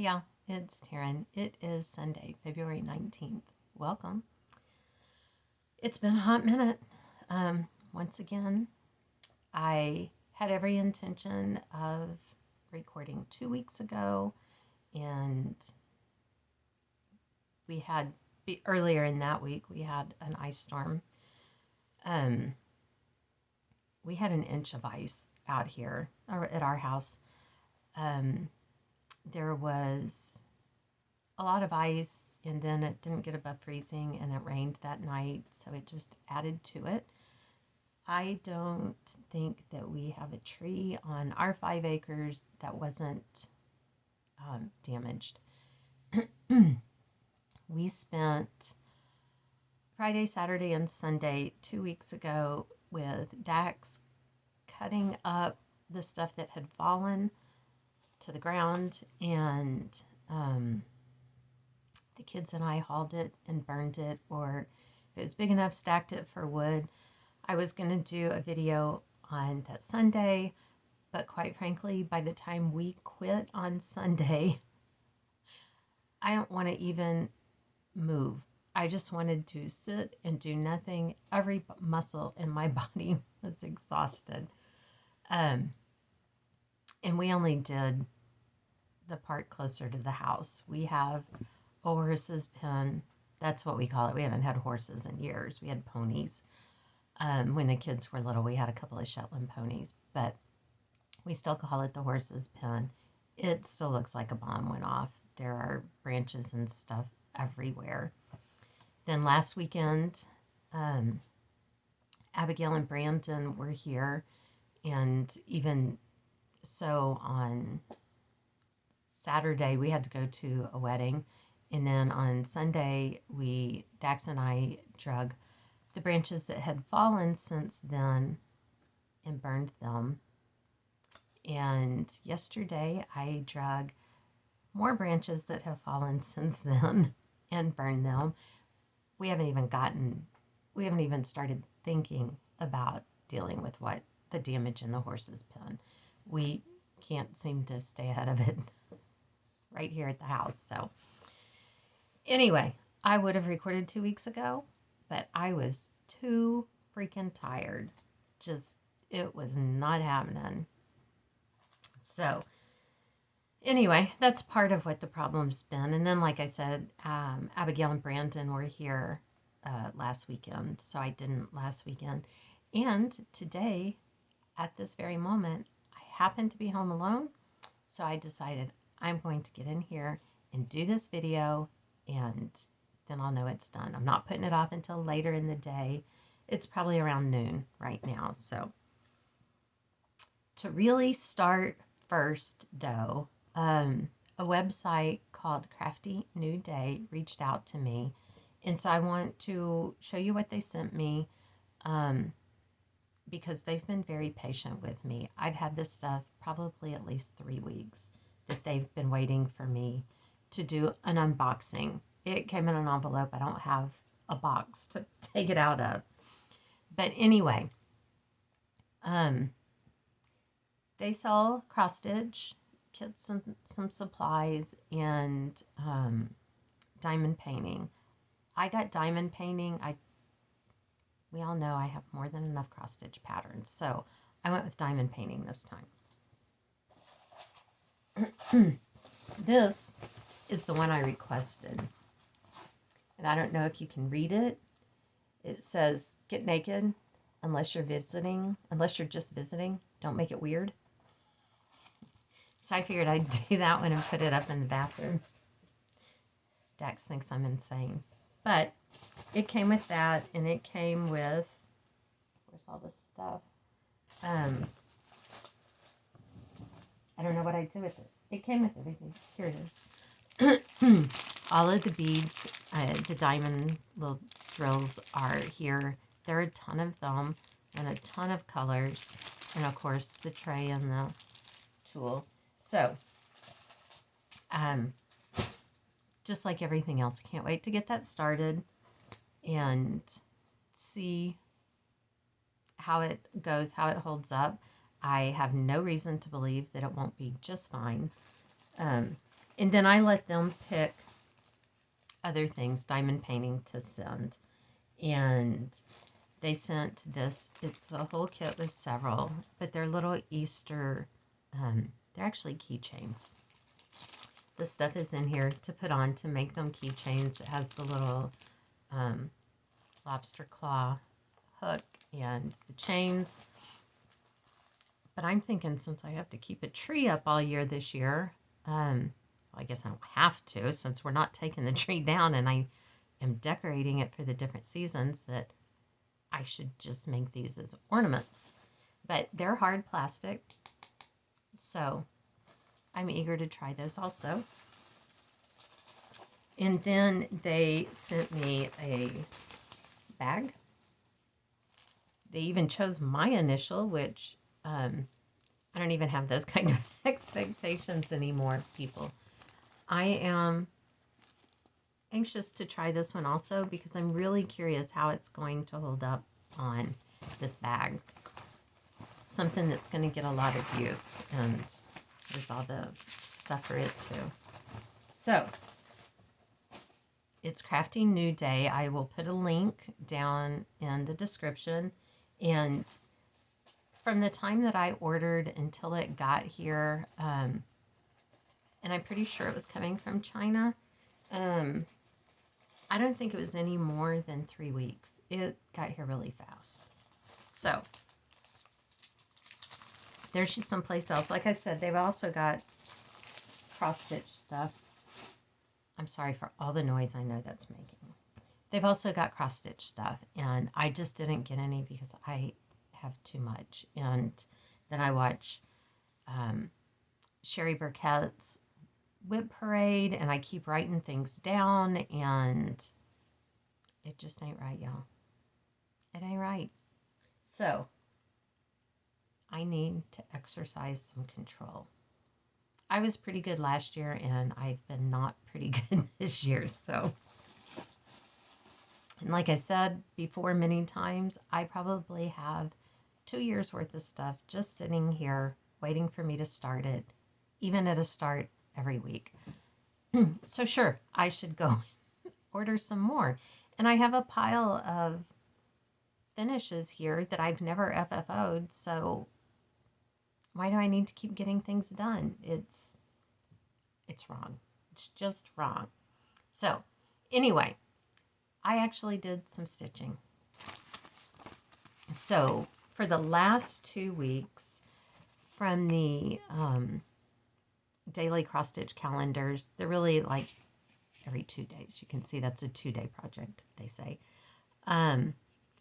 Hey y'all, it's Taryn. It is Sunday, February 19th. Welcome. It's been a hot minute. Once again, I had every intention of recording 2 weeks ago, and we had, earlier in that week, we had an ice storm. We had an inch of ice out here at our house. There was a lot of ice, and then it didn't get above freezing, and it rained that night, so it just added to it. I don't think that we have a tree on our 5 acres that wasn't damaged. We spent Friday, Saturday, and Sunday 2 weeks ago with Dax cutting up the stuff that had fallen to the ground, and the kids and I hauled it and burned it, or if it was big enough, stacked it for wood. I was going to do a video on that Sunday, but quite frankly, by the time we quit on Sunday, I don't want to even move. I just wanted to sit and do nothing. Every muscle in my body was exhausted. And we only did the part closer to the house. We have a horse's pen. That's what we call it. We haven't had horses in years. We had ponies. When the kids were little, we had a couple of Shetland ponies, but we still call it the horse's pen. It still looks like a bomb went off. There are branches and stuff everywhere. Then last weekend, Abigail and Brandon were here, and even so on Saturday we had to go to a wedding, and then on Sunday Dax and I drug the branches that had fallen since then and burned them. And yesterday I drug more branches that have fallen since then and burned them. We haven't even started thinking about dealing with what the damage in the horse's pen. We can't seem to stay ahead of it right here at the house. So anyway, I would have recorded 2 weeks ago, but I was too freaking tired. It was not happening. So anyway, that's part of what the problem's been. And then, like I said, Abigail and Brandon were here last weekend, so I didn't last weekend. And today, at this very moment, I happen to be home alone, so I decided I'm going to get in here and do this video, and then I'll know it's done. I'm not putting it off until later in the day. It's probably around noon right now. So to really start first, though, a website called Crafty New Day reached out to me, and so I want to show you what they sent me, because they've been very patient with me. I've had this stuff probably at least 3 weeks that they've been waiting for me to do an unboxing. It came in an envelope. I don't have a box to take it out of. But anyway, they sell cross stitch kits, some supplies, and diamond painting. I got diamond painting. We all know I have more than enough cross stitch patterns, so I went with diamond painting this time. This is the one I requested, and I don't know if you can read it. It says, "Get naked unless you're just visiting. Don't make it weird." So I figured I'd do that one and put it up in the bathroom. Dax thinks I'm insane. But it came with that, and it came with, where's all this stuff? I don't know what I do with it. It came with everything. Here it is. All of the beads, the diamond little drills are here. There are a ton of them and a ton of colors. And of course, the tray and the tool. So, just like everything else, can't wait to get that started and see how it goes, how it holds up. I have no reason to believe that it won't be just fine. And then I let them pick other things, diamond painting, to send. And they sent this. It's a whole kit with several, but they're little Easter, they're actually keychains. The stuff is in here to put on to make them keychains. It has the little lobster claw hook and the chains. But I'm thinking, since I have to keep a tree up all year this year, well, I guess I don't have to, since we're not taking the tree down and I am decorating it for the different seasons, that I should just make these as ornaments. But they're hard plastic, so I'm eager to try those also. And then they sent me a bag. They even chose my initial, which I don't even have those kind of expectations anymore, people. I am anxious to try this one also because I'm really curious how it's going to hold up on this bag. Something that's going to get a lot of use, and there's all the stuff for it too. So, it's Crafty New Day. I will put a link down in the description, and from the time that I ordered until it got here, and I'm pretty sure it was coming from China, I don't think it was any more than 3 weeks. It got here really fast. So, there's just someplace else. Like I said, they've also got cross-stitch stuff. I'm sorry for all the noise I know that's making. They've also got cross-stitch stuff, and I just didn't get any because I have too much. And then I watch Sherry Burkett's Whip Parade, and I keep writing things down, and it just ain't right, y'all. It ain't right. So, I need to exercise some control. I was pretty good last year, and I've been not pretty good this year, so. And like I said before many times, I probably have 2 years worth of stuff just sitting here waiting for me to start it, even at a start every week. So sure, I should go order some more. And I have a pile of finishes here that I've never FFO'd, so why do I need to keep getting things done? It's wrong. It's just wrong. So, anyway, I actually did some stitching. So, for the last 2 weeks, from the daily cross-stitch calendars, they're really like every 2 days. You can see that's a 2-day project, they say. And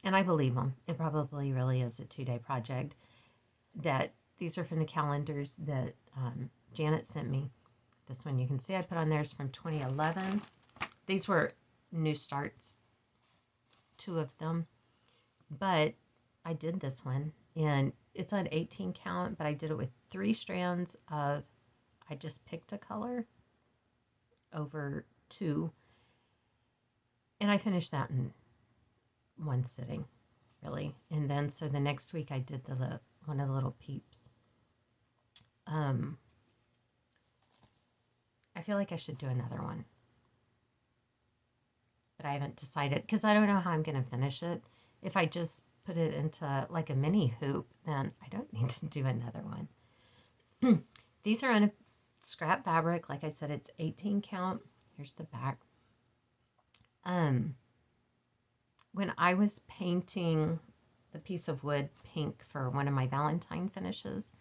I believe them. It probably really is a 2-day project. That these are from the calendars that Janet sent me. This one you can see I put on there is from 2011. These were new starts, 2 of them. But I did this one, and it's on 18 count, but I did it with 3 strands of, I just picked a color over 2. And I finished that in 1 sitting, really. And then, so the next week I did one of the little peeps. I feel like I should do another one. But I haven't decided, because I don't know how I'm going to finish it. If I just put it into like a mini hoop, then I don't need to do another one. These are on a scrap fabric. Like I said, it's 18 count. Here's the back. When I was painting the piece of wood pink for one of my Valentine finishes,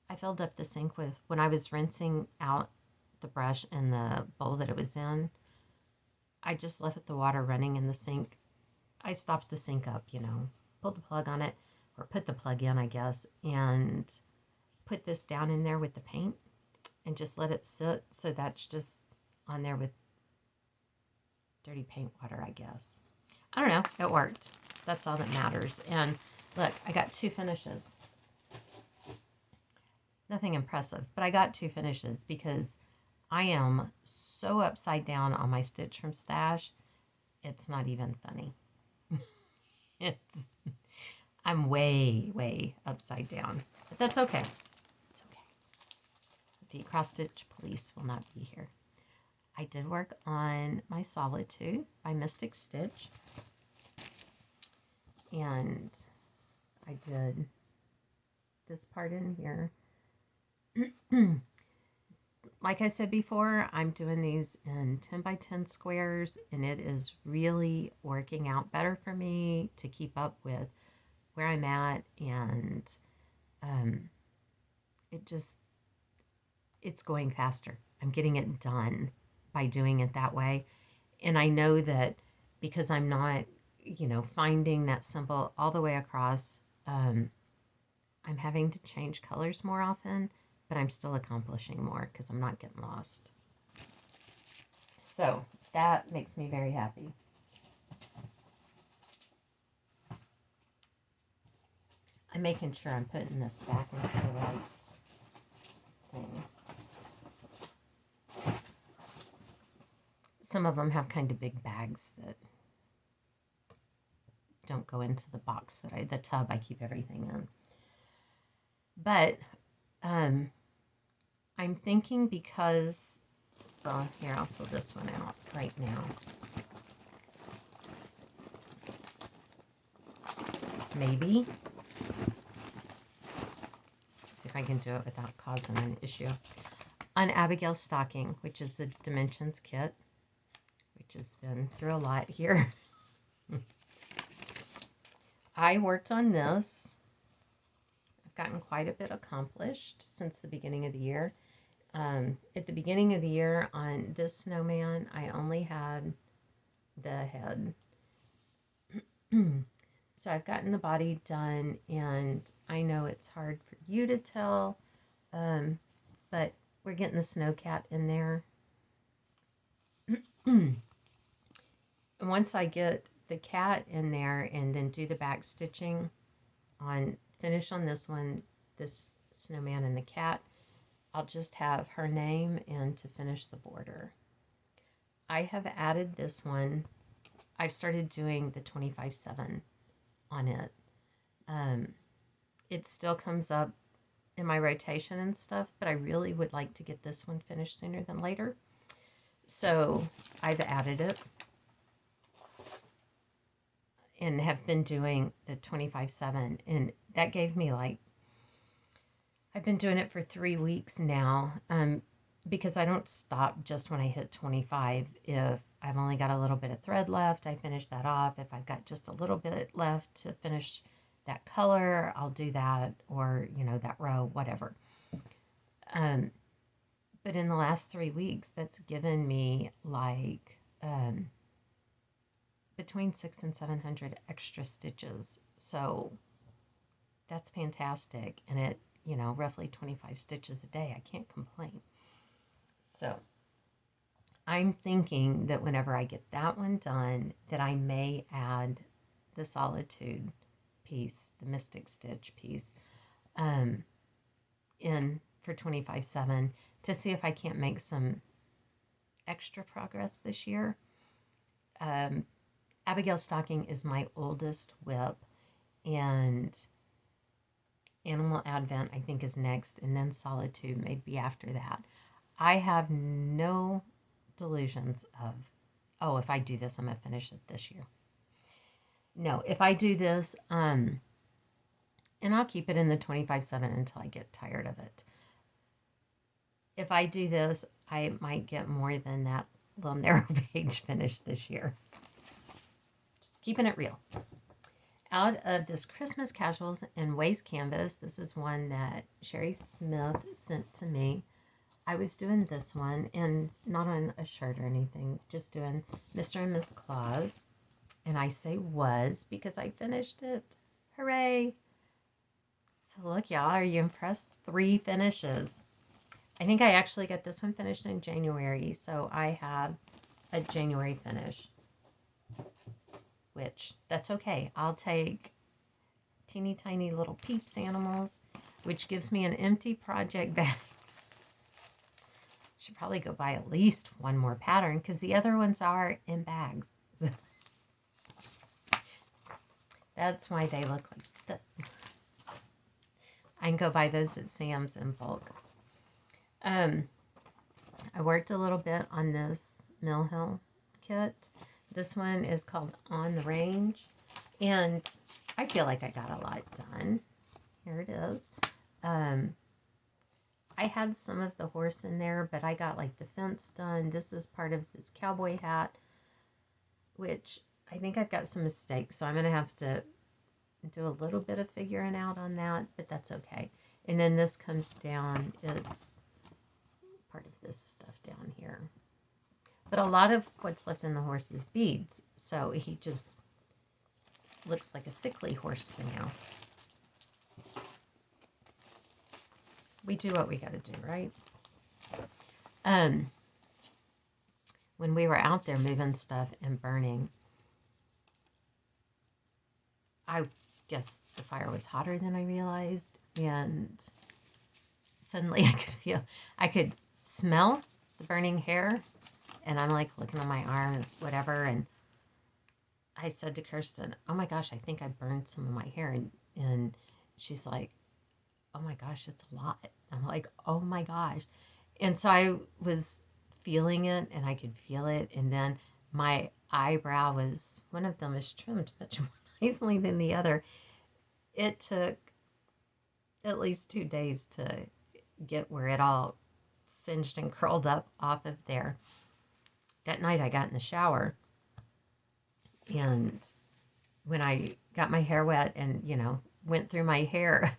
I filled up the sink with, when I was rinsing out the brush in the bowl that it was in, I just left the water running in the sink. I stopped the sink up, pulled the plug on it, or put the plug in, I guess, and put this down in there with the paint and just let it sit. So that's just on there with dirty paint water, I guess. I don't know. It worked. That's all that matters. And look, I got 2 finishes. Nothing impressive, but I got 2 finishes because I am so upside down on my stitch from Stash. It's not even funny. I'm way, way upside down, but that's okay. It's okay. the cross stitch police will not be here. I did work on my Solitude by Mystic Stitch, and I did this part in here. Like I said before, I'm doing these in 10 by 10 squares, and it is really working out better for me to keep up with where I'm at, and it's going faster. I'm getting it done by doing it that way. And I know that because I'm not, finding that symbol all the way across, I'm having to change colors more often, but I'm still accomplishing more because I'm not getting lost. So that makes me very happy. I'm making sure I'm putting this back into the right thing. Some of them have kind of big bags that don't go into the box the tub I keep everything in. But I'm thinking because, well, here, I'll pull this one out right now. Maybe. See if I can do it without causing an issue. On Abigail's stocking, which is the Dimensions kit, which has been through a lot here. I worked on this. I've gotten quite a bit accomplished since the beginning of the year. At the beginning of the year on this snowman, I only had the head. So I've gotten the body done, and I know it's hard for you to tell, but we're getting the snow cat in there. And once I get the cat in there and then do the back stitching finish on this one, this snowman and the cat, I'll just have her name and to finish the border. I have added this one. I've started doing the 25/7 on it. It still comes up in my rotation and stuff, but I really would like to get this one finished sooner than later. So I've added it and have been doing the 25/7, and that gave me I've been doing it for 3 weeks now, because I don't stop just when I hit 25. If I've only got a little bit of thread left, I finish that off. If I've got just a little bit left to finish that color, I'll do that, or, that row, whatever. But in the last 3 weeks, that's given me between 600 and 700 extra stitches. So that's fantastic. And it, roughly 25 stitches a day. I can't complain. So I'm thinking that whenever I get that one done, that I may add the Solitude piece, the Mystic Stitch piece, in for 25/7 to see if I can't make some extra progress this year. Abigail Stocking is my oldest whip, and Animal Advent, I think, is next, and then Solitude may be after that. I have no delusions of, if I do this, I'm going to finish it this year. No, if I do this, and I'll keep it in the 25/7 until I get tired of it. If I do this, I might get more than that little narrow page finished this year. Just keeping it real. Out of this Christmas Casuals and Waist Canvas, this is one that Sherry Smith sent to me. I was doing this one, and not on a shirt or anything, just doing Mr. and Miss Claus. And I say was because I finished it. Hooray! So look, y'all, are you impressed? 3 finishes. I think I actually got this one finished in January, so I have a January finish. Which, that's okay. I'll take teeny tiny little Peeps animals, which gives me an empty project bag. Should probably go buy at least one more pattern, because the other ones are in bags. So that's why they look like this. I can go buy those at Sam's in bulk. Um, I worked a little bit on this Mill Hill kit. This one is called On the Range, and I feel like I got a lot done. Here it is. I had some of the horse in there, but I got like the fence done. This is part of this cowboy hat, which I think I've got some mistakes, so I'm going to have to do a little bit of figuring out on that, but that's okay. And then this comes down. It's part of this stuff down here. But a lot of what's left in the horse is beads, so he just looks like a sickly horse for now. We do what we got to do, right? When we were out there moving stuff and burning, I guess the fire was hotter than I realized, and suddenly I could smell the burning hair, and I'm like looking on my arm and whatever, and I said to Kirsten, "Oh my gosh, I think I burned some of my hair," and she's like, "Oh my gosh, it's a lot." I'm like, "Oh my gosh." And so I was feeling it, and I could feel it, and then my eyebrow one of them was trimmed much more nicely than the other. It took at least 2 days to get where it all singed and curled up off of there. That night I got in the shower, and when I got my hair wet and, went through my hair,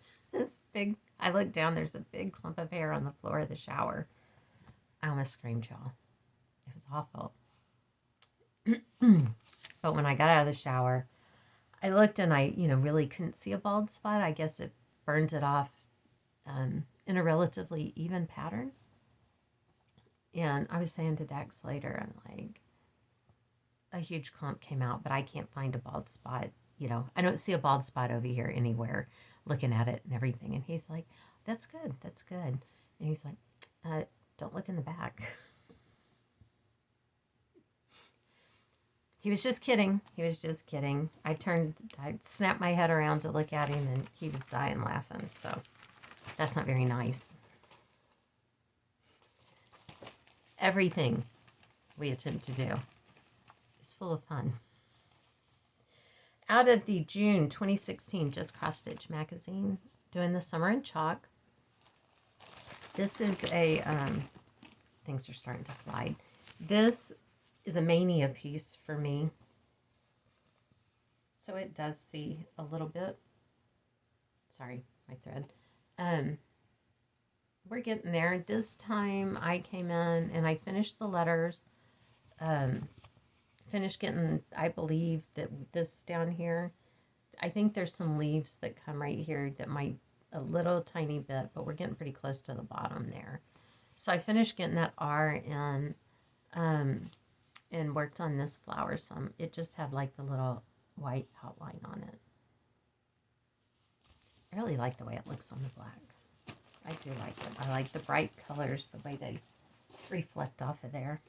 I looked down, there's a big clump of hair on the floor of the shower. I almost screamed, y'all. It was awful. But when I got out of the shower, I looked and I, really couldn't see a bald spot. I guess it burned it off in a relatively even pattern. And I was saying to Dax later, I'm like, a huge clump came out, but I can't find a bald spot. I don't see a bald spot over here anywhere, looking at it and everything. And he's like, that's good. And he's like, don't look in the back. He was just kidding. I snapped my head around to look at him, and he was dying laughing. So that's not very nice. Everything we attempt to do is full of fun. Out of the June 2016 Just Cross Stitch magazine, doing the Summer in Chalk. This is things are starting to slide. This is a mania piece for me. So it does see a little bit. Sorry, my thread. We're getting there. This time I came in and I finished the letters. Finished getting, I believe that this down here, I think there's some leaves that come right here that might a little tiny bit, but we're getting pretty close to the bottom there. So I finished getting that R in, and worked on this flower some. It just had like the little white outline on it. I really like the way it looks on the black. I do like it. I like the bright colors, the way they reflect off of there.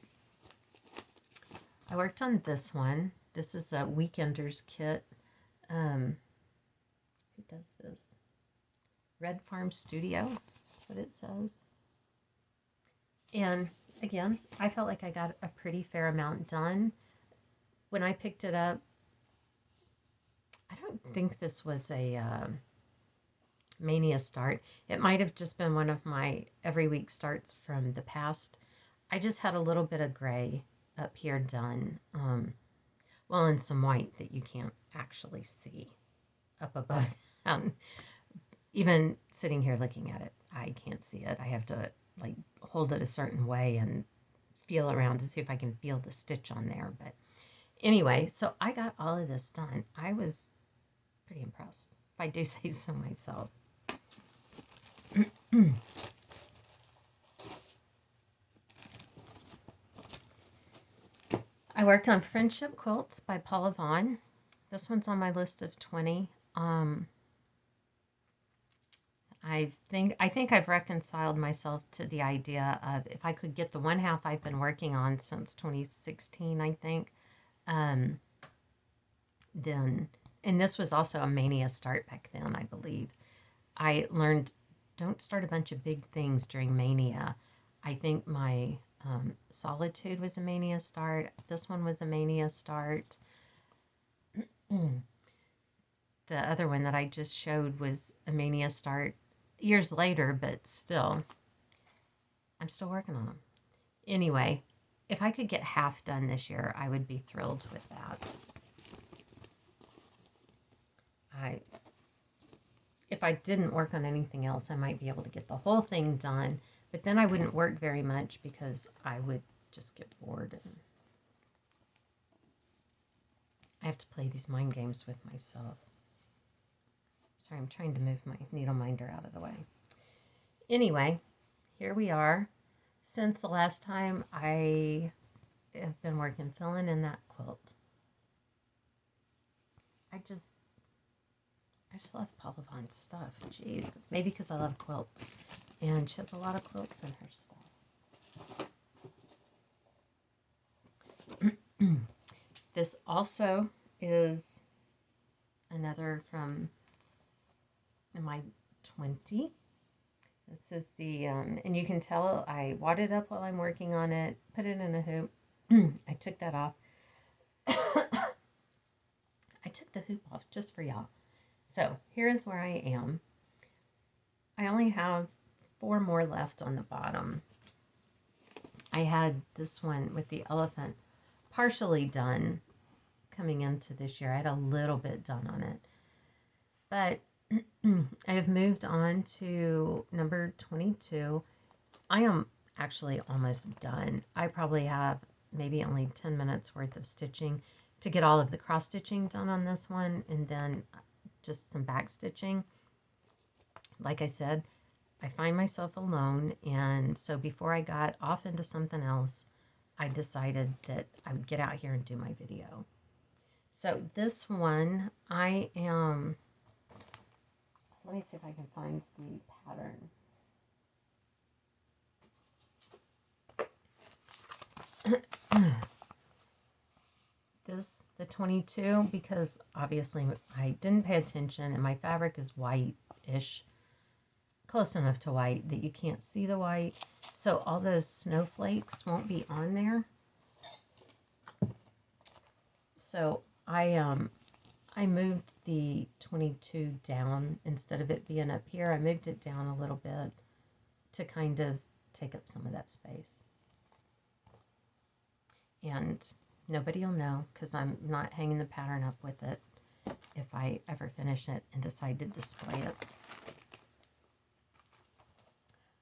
I worked on this one. This is a Weekenders kit. Who does this? Red Farm Studio. That's what it says. And again, I felt like I got a pretty fair amount done. When I picked it up, I don't think this was a mania start. It might have just been one of my every week starts from the past. I just had a little bit of gray up here done. And some white that you can't actually see up above. Even sitting here looking at it, I can't see it. I have to like hold it a certain way and feel around to see if I can feel the stitch on there. But anyway, so I got all of this done. I was pretty impressed, if I do say so myself. I worked on Friendship Quilts by Paula Vaughn. This one's on my list of 20. I think I've reconciled myself to the idea of if I could get the one half I've been working on since 2016, I think, then, and this was also a mania start back then, I believe. I learned don't start a bunch of big things during Mania. I think my Solitude was a Mania start. This one was a Mania start. The other one that I just showed was a Mania start years later, but still, I'm still working on them. Anyway, if I could get half done this year, I would be thrilled with that. If I didn't work on anything else, I might be able to get the whole thing done, but then I wouldn't work very much because I would just get bored. And I have to play these mind games with myself. Sorry, I'm trying to move my needle minder out of the way. Anyway, here we are. Since the last time, I have been working, filling in that quilt. I just love Paula Vaughn's stuff. Jeez. Maybe because I love quilts. And she has a lot of quilts in her stuff. This also is another from my 20. This is the, and you can tell I wad it up while I'm working on it, put it in a hoop. I took that off. I took the hoop off just for y'all. So here is where I am. I only have 4 more left on the bottom. I had this one with the elephant partially done coming into this year. I had a little bit done on it. But I have moved on to number 22. I am actually almost done. I probably have maybe only 10 minutes worth of stitching to get all of the cross stitching done on this one, and then just some back stitching. Like I said, I find myself alone, and so before I got off into something else, I decided that I would get out here and do my video. So this one, I am, let me see if I can find the pattern. The 22, because obviously I didn't pay attention and my fabric is white-ish, close enough to white that you can't see the white, so all those snowflakes won't be on there. So I moved the 22 down. Instead of it being up here, I moved it down a little bit to kind of take up some of that space. And nobody will know because I'm not hanging the pattern up with it if I ever finish it and decide to display it.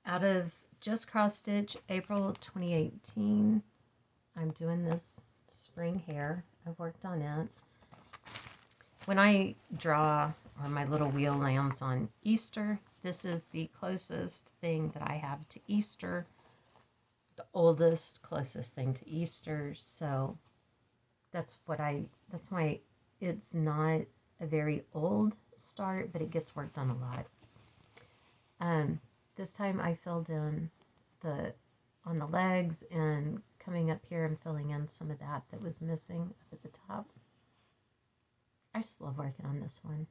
Out of Just Cross Stitch, April 2018, I'm doing this spring hare. I've worked on it. When I draw, or my little wheel lands on Easter, this is the closest thing that I have to Easter, the oldest, closest thing to Easter, so that's why it's not a very old start, but it gets work done a lot. This time I filled in on the legs, and coming up here I'm filling in some of that was missing up at the top. I just love working on this one.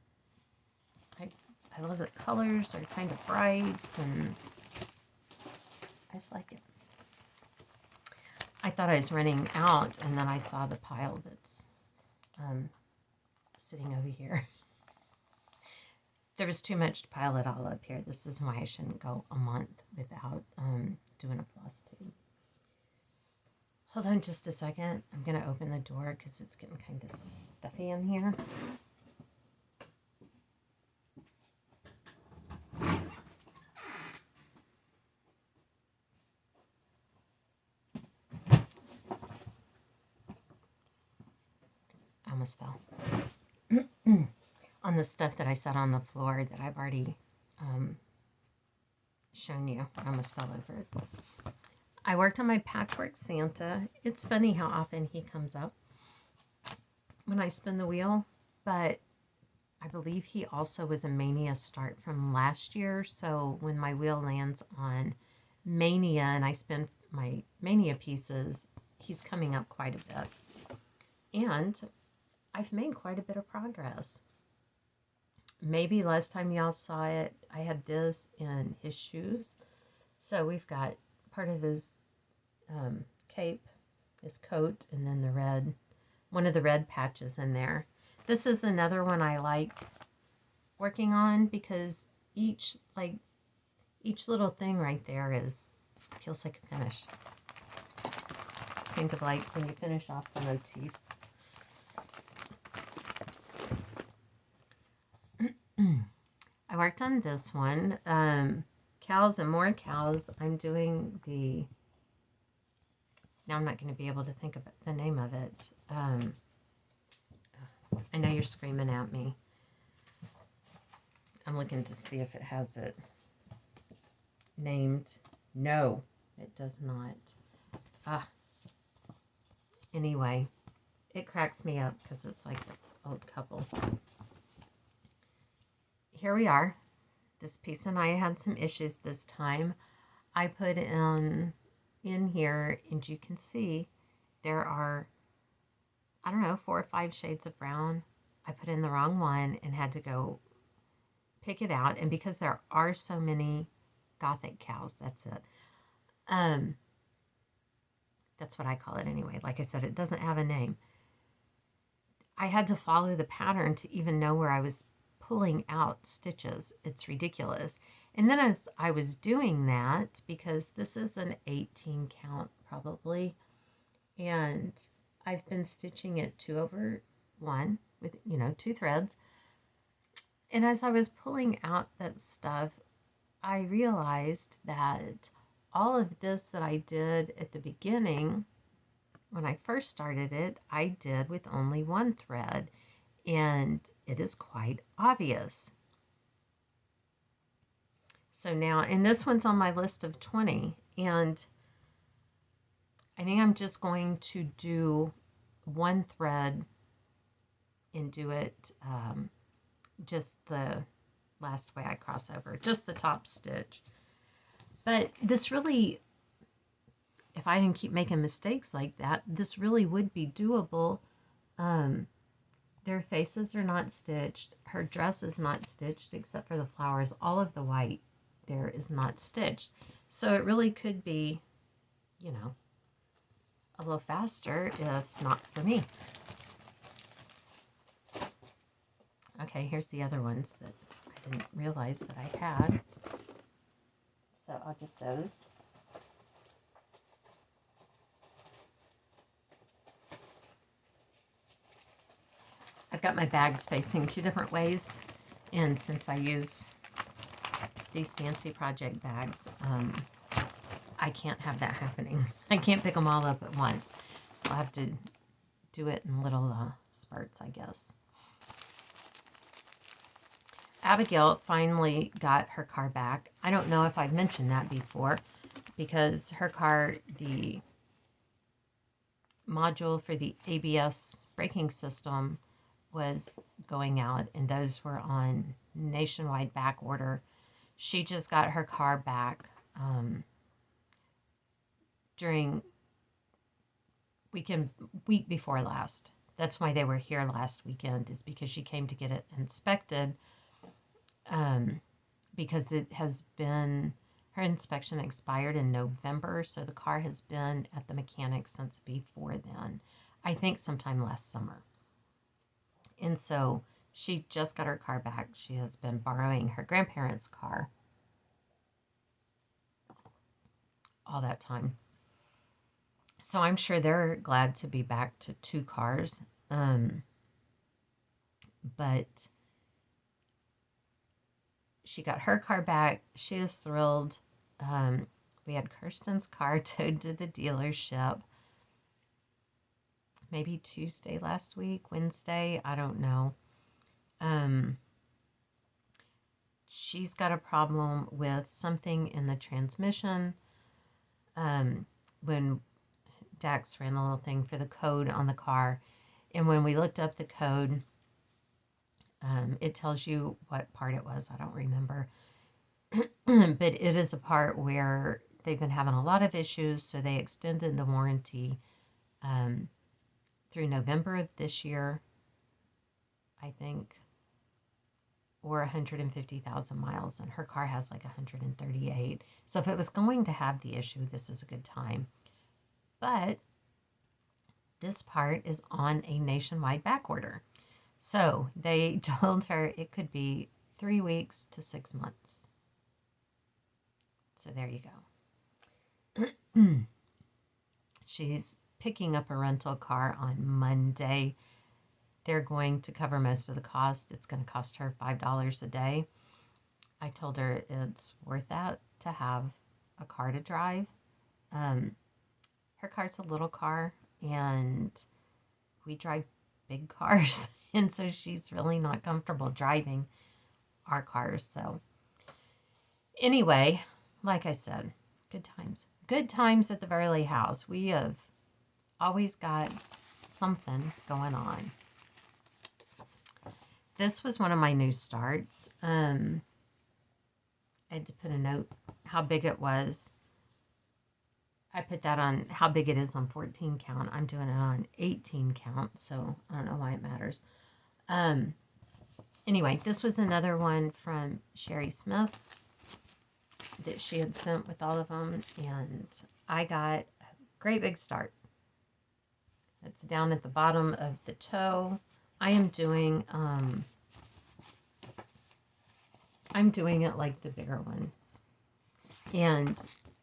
I love the colors, they're kind of bright, and I just like it. I thought I was running out, and then I saw the pile that's sitting over here. There was too much to pile it all up here. This is why I shouldn't go a month without doing a floss tube. Hold on just a second. I'm going to open the door because it's getting kind of stuffy in here. I almost fell. On the stuff that I set on the floor that I've already shown you. I almost fell over it. I worked on my Patchwork Santa. It's funny how often he comes up when I spin the wheel, but I believe he also was a Mania start from last year, so when my wheel lands on Mania and I spin my Mania pieces, he's coming up quite a bit. And I've made quite a bit of progress. Maybe last time y'all saw it, I had this in his shoes. So we've got part of his cape, his coat, and then one of the red patches in there. This is another one I like working on because each little thing right there feels like a finish. It's kind of like when you finish off the motifs. I worked on this one. Cows and more cows. I'm doing now I'm not going to be able to think of the name of it. I know you're screaming at me. I'm looking to see if it has it named. No, it does not. Anyway, it cracks me up because it's like this old couple. Here we are. This piece and I had some issues this time. I put in here, and you can see there are, I don't know, 4 or 5 shades of brown. I put in the wrong one and had to go pick it out. And because there are so many Gothic cows, that's it. That's what I call it anyway. Like I said, it doesn't have a name. I had to follow the pattern to even know where I was pulling out stitches. It's ridiculous. And then as I was doing that, because this is an 18 count probably, and I've been stitching it 2/1 with 2 threads, and as I was pulling out that stuff, I realized that all of this that I did at the beginning when I first started it, I did with only 1 thread, and it is quite obvious. So now, and this one's on my list of 20, and I think I'm just going to do 1 thread and do it just the last way I cross over, just the top stitch. But this really, if I didn't keep making mistakes like that, this really would be doable. Their faces are not stitched. Her dress is not stitched except for the flowers. All of the white there is not stitched. So it really could be, a little faster if not for me. Okay, here's the other ones that I didn't realize that I had. So I'll get those. I've got my bags facing 2 different ways, and since I use these fancy project bags, I can't have that happening. I can't pick them all up at once. I'll have to do it in little spurts, I guess. Abigail finally got her car back. I don't know if I've mentioned that before, because her car, the module for the ABS braking system was going out, and those were on nationwide back order. She just got her car back during week before last. That's why they were here last weekend, is because she came to get it inspected, because it has been, her inspection expired in November, so the car has been at the mechanic since before then. I think sometime last summer. And so she just got her car back. She has been borrowing her grandparents' car all that time. So I'm sure they're glad to be back to 2 cars. But she got her car back. She is thrilled. We had Kirsten's car towed to the dealership. Maybe Tuesday last week, Wednesday, I don't know. She's got a problem with something in the transmission. When Dax ran the little thing for the code on the car, and when we looked up the code, it tells you what part it was. I don't remember. But it is a part where they've been having a lot of issues, so they extended the warranty through November of this year, I think. or 150,000 miles, and her car has like 138. So if it was going to have the issue, this is a good time. But this part is on a nationwide back order. So they told her it could be 3 weeks to 6 months. So there you go. She's picking up a rental car on Monday. They're going to cover most of the cost. It's going to cost her $5 a day. I told her it's worth that to have a car to drive. Her car's a little car, and we drive big cars, and so she's really not comfortable driving our cars. So anyway, like I said, good times. Good times at the Verley house. We have always got something going on. This was one of my new starts. I had to put a note how big it was. I put that on how big it is on 14 count. I'm doing it on 18 count, so I don't know why it matters. Anyway, this was another one from Sherry Smith that she had sent with all of them, and I got a great big start. It's down at the bottom of the toe. I am doing it like the bigger one, and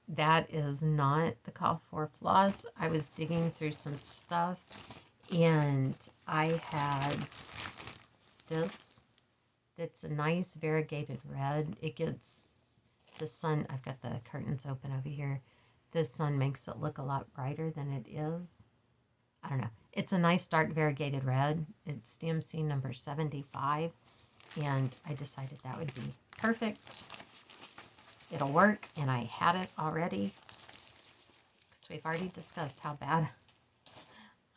that is not the call for floss. I was digging through some stuff, and I had this that's a nice variegated red. It gets the sun. I've got the curtains open over here. The sun makes it look a lot brighter than it is. I don't know. It's a nice dark variegated red. It's DMC number 75, and I decided that would be perfect. It'll work, and I had it already because we've already discussed how bad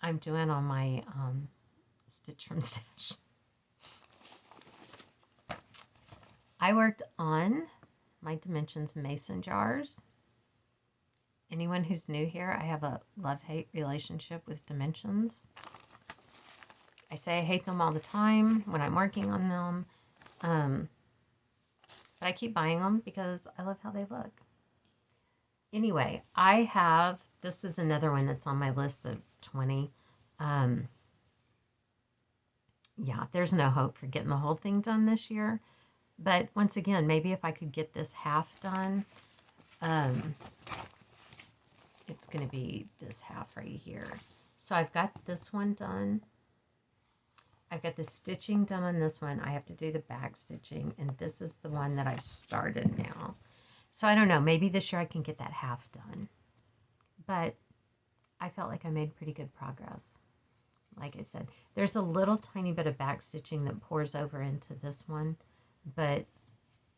I'm doing on my Stitch from Stash. I worked on my Dimensions mason jars. Anyone who's new here, I have a love-hate relationship with Dimensions. I say I hate them all the time when I'm working on them. But I keep buying them because I love how they look. Anyway, this is another one that's on my list of 20. Yeah, there's no hope for getting the whole thing done this year. But once again, maybe if I could get this half done, it's going to be this half right here. So I've got this one done. I've got the stitching done on this one. I have to do the back stitching, and this is the one that I've started now. So I don't know, maybe this year I can get that half done. But I felt like I made pretty good progress. Like I said, there's a little tiny bit of back stitching that pours over into this one, but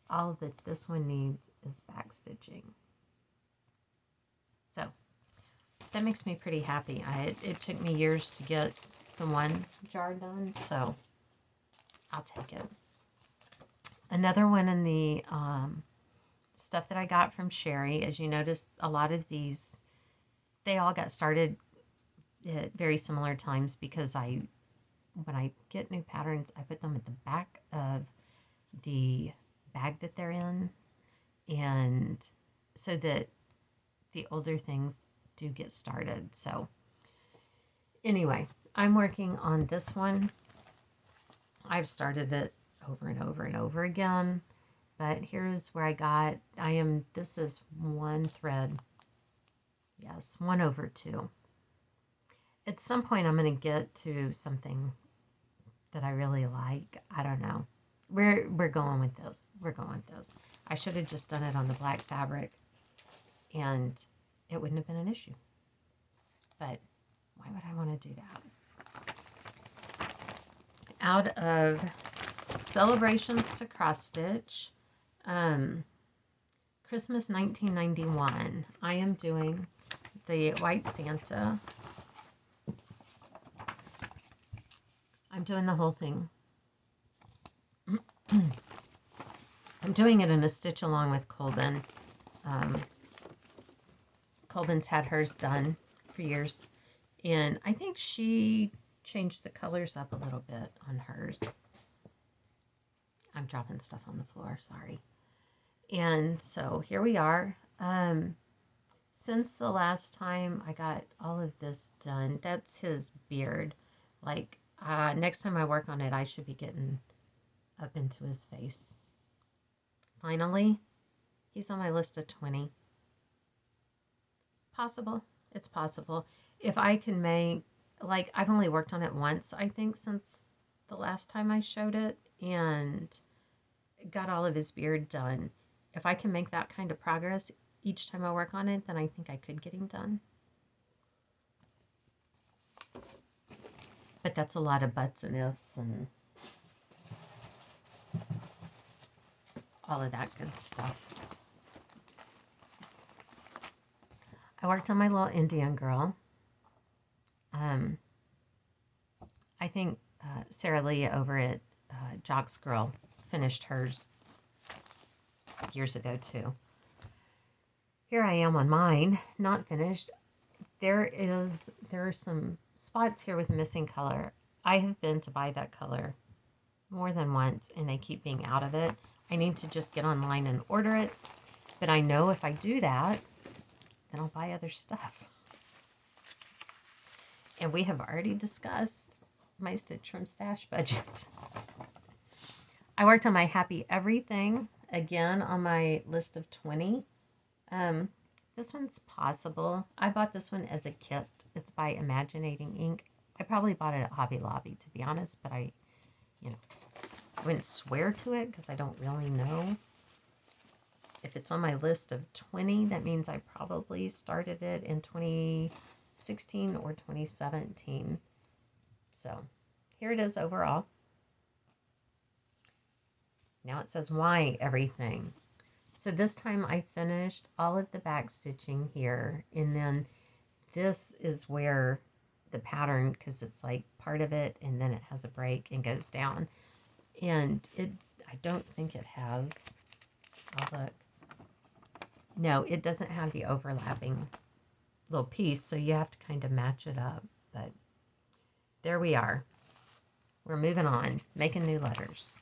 all that this one needs is back stitching. So that makes me pretty happy. It took me years to get the one jar done, so I'll take it. Another one in the stuff that I got from Sherry, as you notice, a lot of these, they all got started at very similar times because when I get new patterns, I put them at the back of the bag that they're in, and so that the older things do get started. So anyway, I'm working on this one. I've started it over and over and over again, but here's where this is one thread. Yes, 1/2. At some point I'm going to get to something that I really like. I don't know. We're going with this. We're going with this. I should have just done it on the black fabric, and it wouldn't have been an issue. But why would I want to do that? Out of Celebrations to Cross Stitch, Christmas 1991, I am doing the White Santa. I'm doing the whole thing. I'm doing it in a stitch along with Colvin. Colvin's had hers done for years, and I think she changed the colors up a little bit on hers. I'm dropping stuff on the floor, sorry. And so here we are. Since the last time I got all of this done, that's his beard. Like, next time I work on it, I should be getting up into his face. Finally, he's on my list of 20. Possible. It's possible. If I can make, like, I've only worked on it once, I think, since the last time I showed it, and got all of his beard done. If I can make that kind of progress each time I work on it, then I think I could get him done. But that's a lot of buts and ifs and all of that good stuff. I worked on my little Indian girl. I think Sarah Lee over at Jock's Girl finished hers years ago too. Here I am on mine, not finished. There are some spots here with missing color. I have been to buy that color more than once, and they keep being out of it. I need to just get online and order it. But I know if I do that, then I'll buy other stuff. And we have already discussed my Stitch from Stash budget. I worked on my Happy Everything, again on my list of 20. This one's possible. I bought this one as a kit. It's by Imaginating Ink. I probably bought it at Hobby Lobby, to be honest, but I wouldn't swear to it because I don't really know. If it's on my list of 20, that means I probably started it in 2016 or 2017. So here it is overall. Now it says why everything. So this time I finished all of the back stitching here, and then this is where the pattern, because it's like part of it and then it has a break and goes down, and I don't think it has, I'll look. No, it doesn't have the overlapping little piece, so you have to kind of match it up. But there we are. We're moving on, making new letters.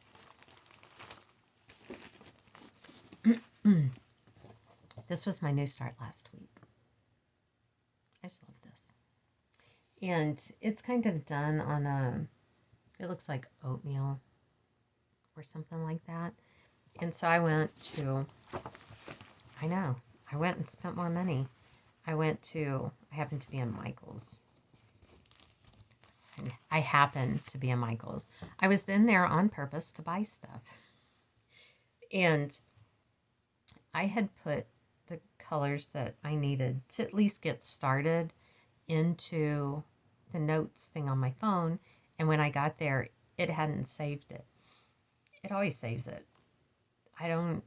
This was my new start last week. I just love this. And it's kind of done on it looks like oatmeal or something like that. And so I went and spent more money. I happened to be in Michael's. I happened to be in Michael's. I was then there on purpose to buy stuff. And I had put the colors that I needed to at least get started into the notes thing on my phone. And when I got there, it hadn't saved it. It always saves it. I don't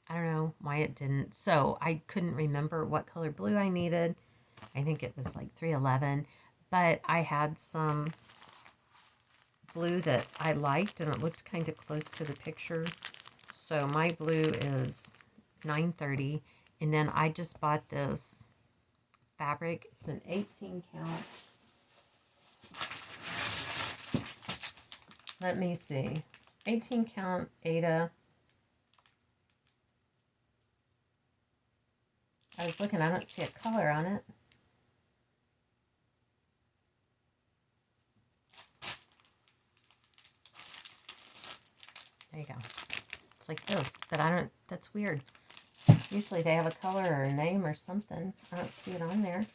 know why it didn't. So I couldn't remember what color blue I needed. I think it was like 311. But I had some blue that I liked, and it looked kind of close to the picture. So my blue is 930. And then I just bought this fabric. It's an 18 count. Let me see. 18 count Ada. I was looking, I don't see a color on it. There you go. It's like this, but that's weird. Usually they have a color or a name or something. I don't see it on there.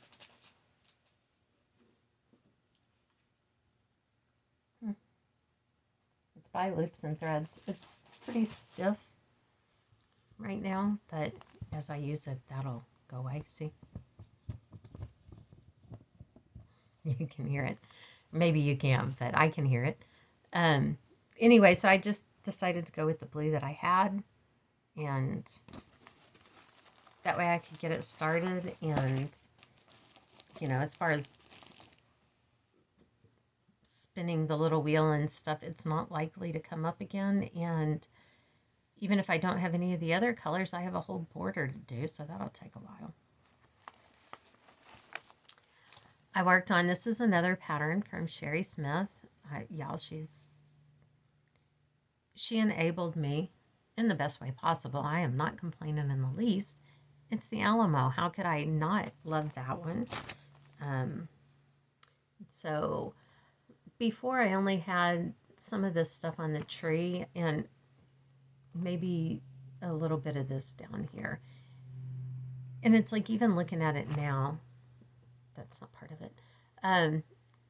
It's by Loops and Threads. It's pretty stiff right now, but as I use it, that'll go away. See? You can hear it. Maybe you can't, but I can hear it. Anyway, so I just decided to go with the blue that I had, and that way I could get it started. And, as far as spinning the little wheel and stuff, it's not likely to come up again. And even if I don't have any of the other colors, I have a whole border to do, so that'll take a while. I worked on, this is another pattern from Sherry Smith. Y'all, she enabled me in the best way possible. I am not complaining in the least. It's the Alamo. How could I not love that one? So before I only had some of this stuff on the tree and maybe a little bit of this down here. And it's like even looking at it now, that's not part of it.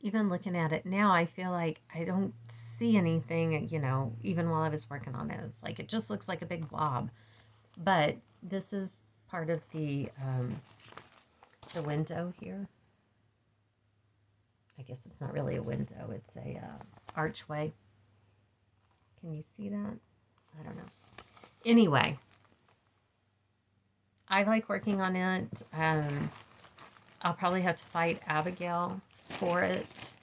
Even looking at it now, I feel like I don't see anything, even while I was working on it. It's like it just looks like a big blob. But this is part of the window here. I guess it's not really a window. It's a archway. Can you see that? I don't know. Anyway, I like working on it. I'll probably have to fight Abigail for it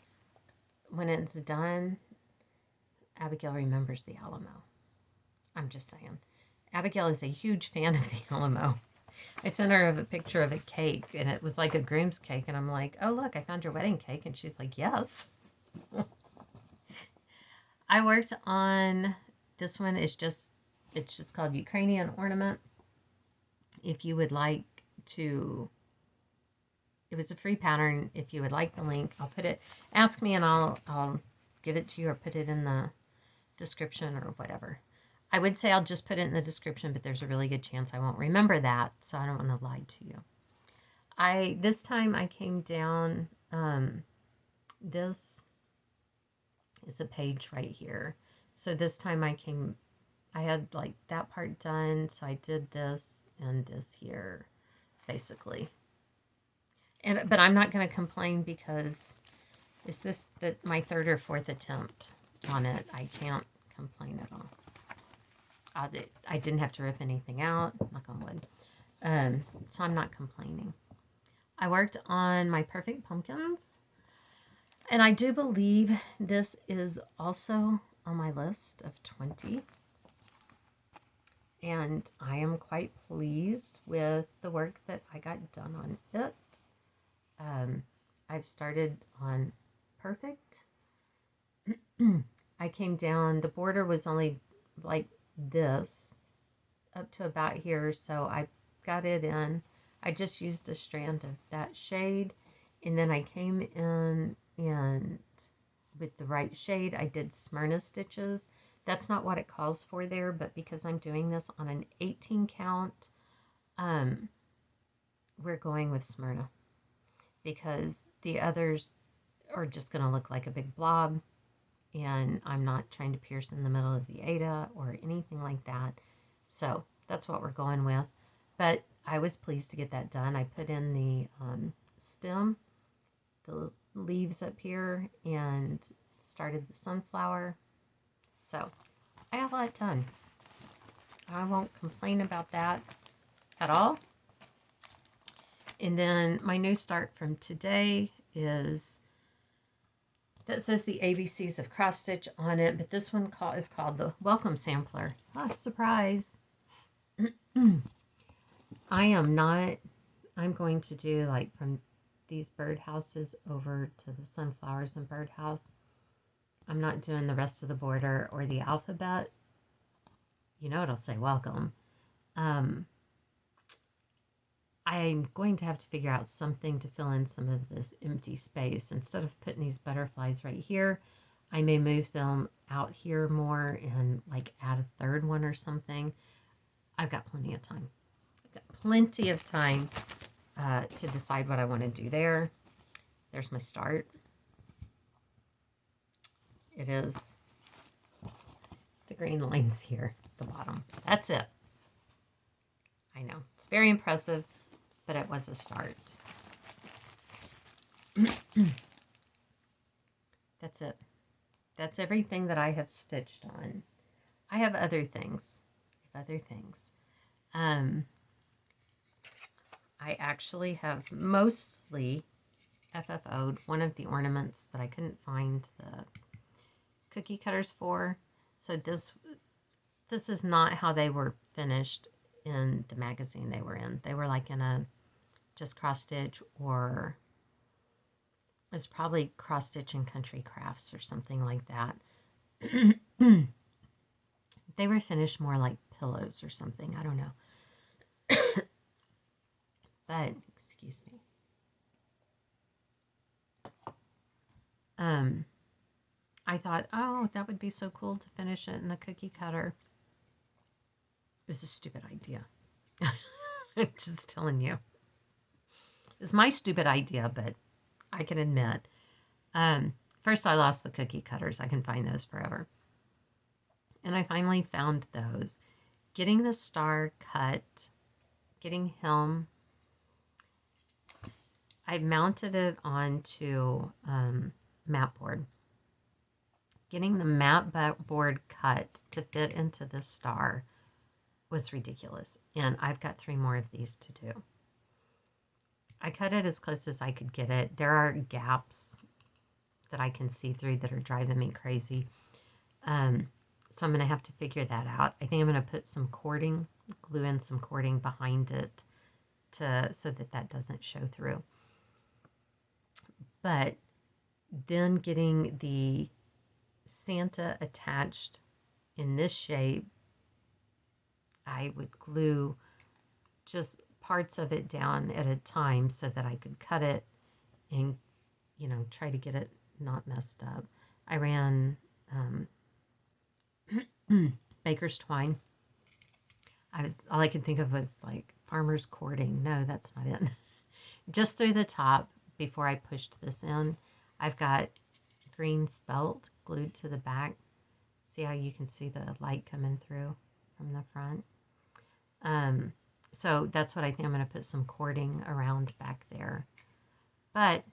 when it's done. Abigail remembers the Alamo. I'm just saying. Abigail is a huge fan of the Alamo. I sent her a picture of a cake, and it was like a groom's cake, and I'm like, oh, look, I found your wedding cake, and she's like, yes. I worked on, this one it's just called Ukrainian Ornament. If you would like to, it was a free pattern. If you would like the link, I'll put it, ask me and I'll give it to you or put it in the description or whatever. I would say I'll just put it in the description, but there's a really good chance I won't remember that, so I don't want to lie to you. This time I came down, this is a page right here. So this time I had like that part done, so I did this and this here, basically. But I'm not going to complain because is this my third or fourth attempt on it. I can't complain at all. I didn't have to rip anything out, knock on wood. So I'm not complaining. I worked on my perfect pumpkins. And I do believe this is also on my list of 20. And I am quite pleased with the work that I got done on it. I've started on perfect. I came down, the border was only like this up to about here, so I got it in. I just used a strand of that shade, and then I came in and with the right shade I did Smyrna stitches. That's not what it calls for there, but because I'm doing this on an 18 count, we're going with Smyrna because the others are just going to look like a big blob. And I'm not trying to pierce in the middle of the Ada or anything like that. So that's what we're going with. But I was pleased to get that done. I put in the stem, the leaves up here, and started the sunflower. So I have a lot done. I won't complain about that at all. And then my new start from today is... that says the ABCs of cross stitch on it, but this one is called the Welcome Sampler. Ah, surprise. I'm going to do like from these birdhouses over to the sunflowers and birdhouse. I'm not doing the rest of the border or the alphabet. You know it'll say welcome. I'm going to have to figure out something to fill in some of this empty space. Instead of putting these butterflies right here, I may move them out here more and like add a third one or something. I've got plenty of time. I've got plenty of time to decide what I want to do there. There's my start. It is the green lines here at the bottom. That's it. I know. It's very impressive, but it was a start. That's it. That's everything that I have stitched on. I have other things. I actually have mostly FFO'd one of the ornaments that I couldn't find the cookie cutters for. So this is not how they were finished in the magazine they were in. They were like in a just cross stitch, or it was probably cross stitch and country crafts or something like that. They were finished more like pillows or something. I don't know. But, excuse me. I thought, oh, that would be so cool to finish it in a cookie cutter. It was a stupid idea. I'm just telling you. It's my stupid idea, but I can admit. First, I lost the cookie cutters. I can find those forever. And I finally found those. Getting the star cut, getting him. I mounted it onto mat board. Getting the mat board cut to fit into the star was ridiculous. And I've got 3 more of these to do. I cut it as close as I could get it. There are gaps that I can see through that are driving me crazy. So I'm going to have to figure that out. I think I'm going to put some cording, glue in some cording behind it so that doesn't show through. But then getting the Santa attached in this shape, I would glue just parts of it down at a time so that I could cut it and, try to get it not messed up. I ran baker's twine. All I could think of was like farmer's cording. No, that's not it. Just through the top before I pushed this in, I've got green felt glued to the back. See how you can see the light coming through from the front? So that's what I think. I'm going to put some cording around back there. But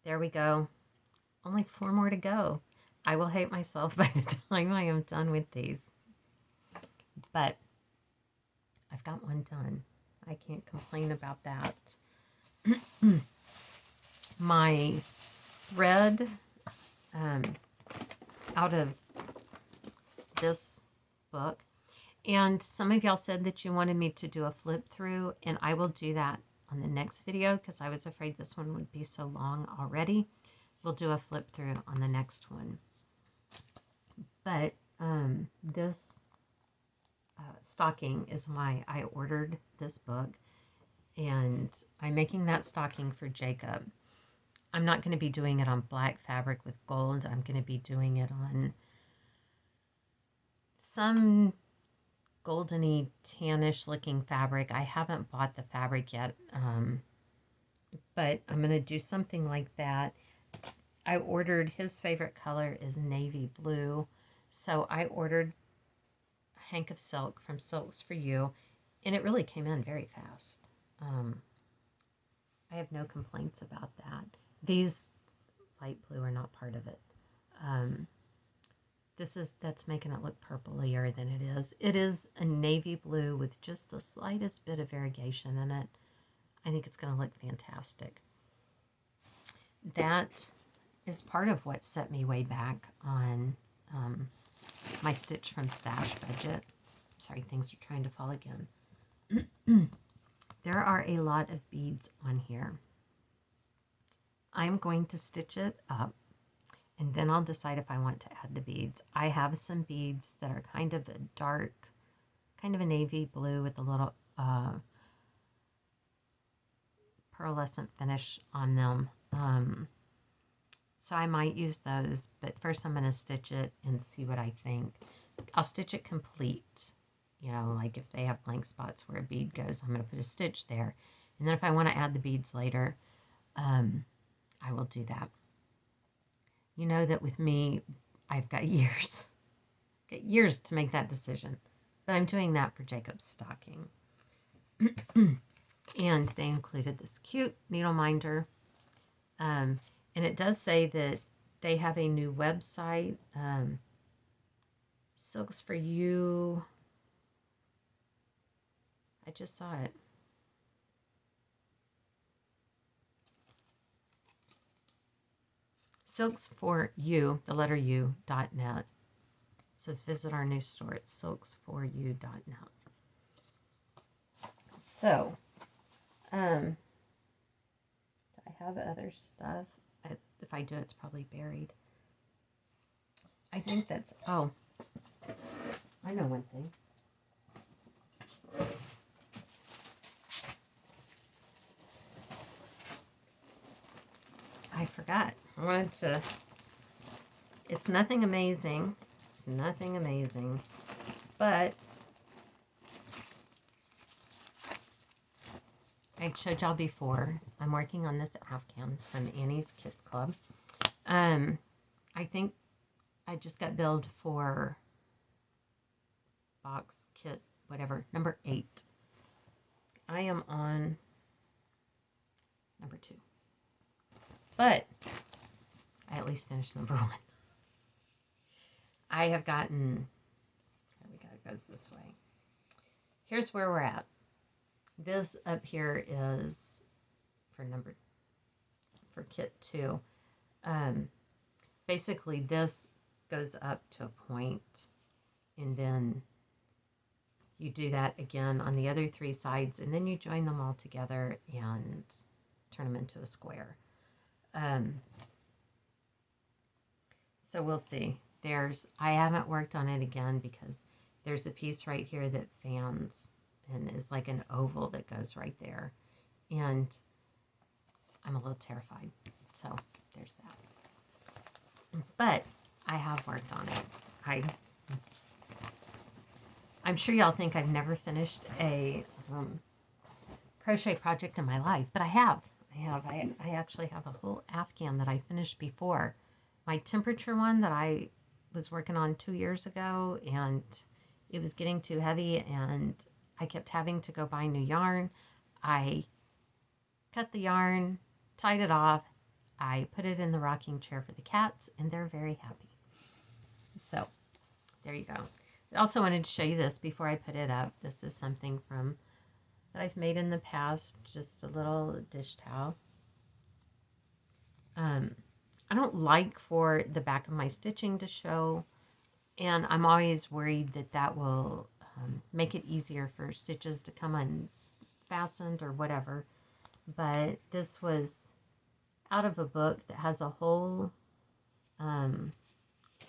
there we go. Only 4 more to go. I will hate myself by the time I am done with these. But I've got one done. I can't complain about that. My thread out of this book, and some of y'all said that you wanted me to do a flip through, and I will do that on the next video because I was afraid this one would be so long already. We'll do a flip through on the next one. But this stocking is why I ordered this book, and I'm making that stocking for Jacob. I'm not going to be doing it on black fabric with gold. I'm going to be doing it on some goldeny tannish looking fabric. I haven't bought the fabric yet, but I'm going to do something like that. I ordered, his favorite color is navy blue, so I ordered a hank of silk from Silks for You, and it really came in very fast. I have no complaints about that. These light blue are not part of it. That's making it look purplier than it is. It is a navy blue with just the slightest bit of variegation in it. I think it's going to look fantastic. That is part of what set me way back on my Stitch from Stash budget. Sorry, things are trying to fall again. There are a lot of beads on here. I'm going to stitch it up, and then I'll decide if I want to add the beads. I have some beads that are kind of a dark, kind of a navy blue with a little pearlescent finish on them. So I might use those, but first I'm going to stitch it and see what I think. I'll stitch it complete. Like if they have blank spots where a bead goes, I'm going to put a stitch there. And then if I want to add the beads later, I will do that. You know that with me, I've got years. Got years to make that decision. But I'm doing that for Jacob's stocking. And they included this cute needle minder. And it does say that they have a new website. Silks for You. I just saw it. Silks for You, the letter U.net. It says visit our new store at silksforyou.net. So, do I have other stuff? If I do, it's probably buried. I think that's, I know one thing. I forgot. I wanted to... It's nothing amazing. It's nothing amazing. But I showed y'all before. I'm working on this Afghan from Annie's Kids Club. I think I just got billed for box kit, whatever, number 8. I am on number 2. But I at least finished number 1. I have gotten, here we go, it goes this way. Here's where we're at. This up here is for kit 2. Basically this goes up to a point, and then you do that again on the other 3 sides, and then you join them all together and turn them into a square. So we'll see. I haven't worked on it again because there's a piece right here that fans and is like an oval that goes right there. And I'm a little terrified. So there's that. But I have worked on it. I'm sure y'all think I've never finished a crochet project in my life, but I have. I actually have a whole Afghan that I finished before. My temperature one that I was working on 2 years ago, and it was getting too heavy, and I kept having to go buy new yarn. I cut the yarn, tied it off. I put it in the rocking chair for the cats, and they're very happy. So there you go. I also wanted to show you this before I put it up. This is something that I've made in the past, just a little dish towel. I don't like for the back of my stitching to show, and I'm always worried that will make it easier for stitches to come unfastened or whatever. But this was out of a book that has a whole,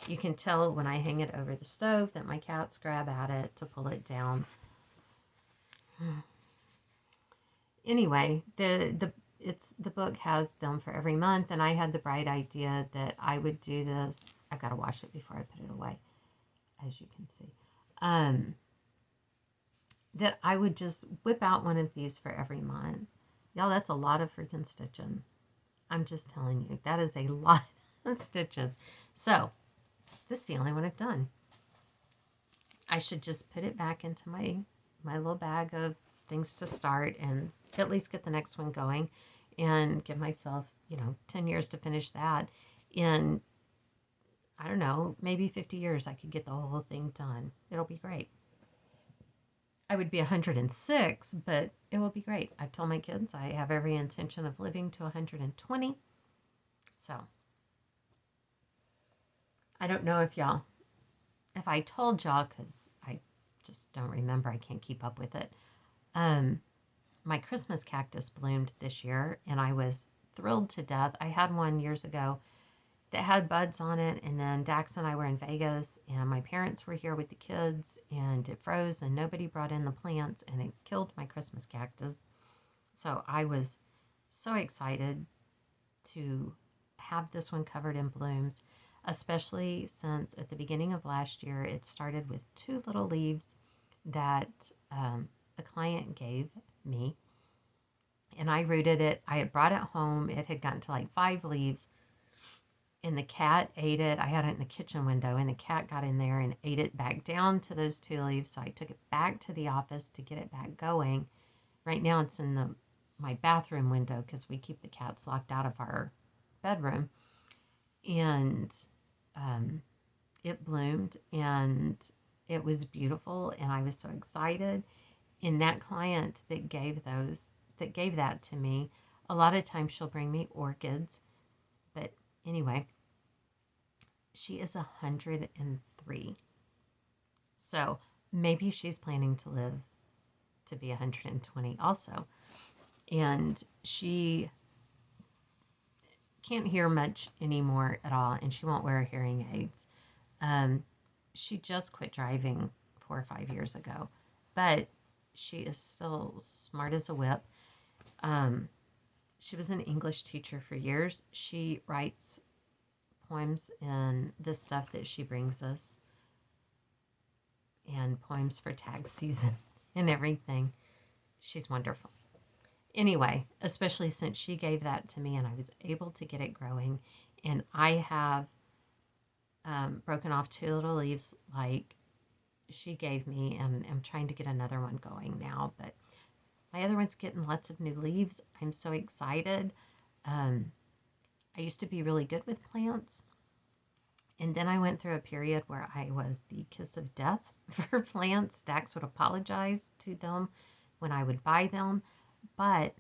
you can tell when I hang it over the stove that my cats grab at it to pull it down. Anyway, the book has them for every month, and I had the bright idea that I would do this. I've got to wash it before I put it away, as you can see. That I would just whip out one of these for every month. Y'all, that's a lot of freaking stitching. I'm just telling you, that is a lot of stitches. So, this is the only one I've done. I should just put it back into my little bag of things to start and at least get the next one going and give myself, 10 years to finish that. In, I don't know, maybe 50 years I could get the whole thing done. It'll be great. I would be 106, but it will be great. I've told my kids I have every intention of living to 120. So, I don't know if I told y'all, because I just don't remember. I can't keep up with it. My Christmas cactus bloomed this year, and I was thrilled to death. I had one years ago that had buds on it, and then Dax and I were in Vegas, and my parents were here with the kids, and it froze, and nobody brought in the plants, and it killed my Christmas cactus. So I was so excited to have this one covered in blooms, especially since at the beginning of last year, it started with 2 little leaves that a client gave me, and I rooted it. I had brought it home. It had gotten to like 5 leaves, and the cat ate it. I had it in the kitchen window, and the cat got in there and ate it back down to those 2 leaves. So I took it back to the office to get it back going. Right now it's in my bathroom window because we keep the cats locked out of our bedroom. And it bloomed, and it was beautiful, and I was so excited. And that client that gave that to me, a lot of times she'll bring me orchids. But anyway, she is 103. So maybe she's planning to live to be 120 also. And she can't hear much anymore at all, and she won't wear hearing aids. She just quit driving 4 or 5 years ago. But she is still smart as a whip. She was an English teacher for years. She writes poems in the stuff that she brings us, and poems for tag season and everything. She's wonderful. Anyway, especially since she gave that to me and I was able to get it growing. And I have broken off 2 little leaves like she gave me, and I'm trying to get another one going now. But my other one's getting lots of new leaves. I'm so excited. I used to be really good with plants. And then I went through a period where I was the kiss of death for plants. Dax would apologize to them when I would buy them. But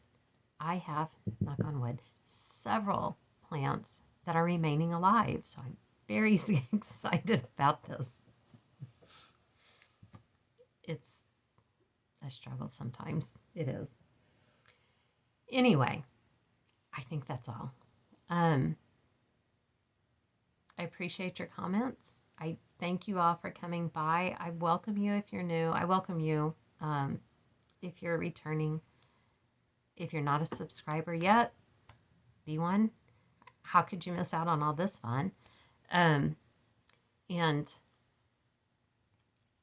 I have, knock on wood, several plants that are remaining alive. So I'm very excited about this. It's a struggle sometimes. It is. Anyway, I think that's all. I appreciate your comments. I thank you all for coming by. I welcome you if you're new. I welcome you if you're returning. If you're not a subscriber yet, be one. How could you miss out on all this fun? And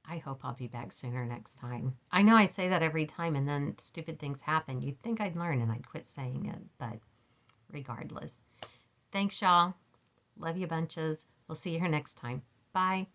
I hope I'll be back sooner next time. I know I say that every time and then stupid things happen. You'd think I'd learn and I'd quit saying it, but regardless. Thanks, y'all. Love you bunches. We'll see you here next time. Bye.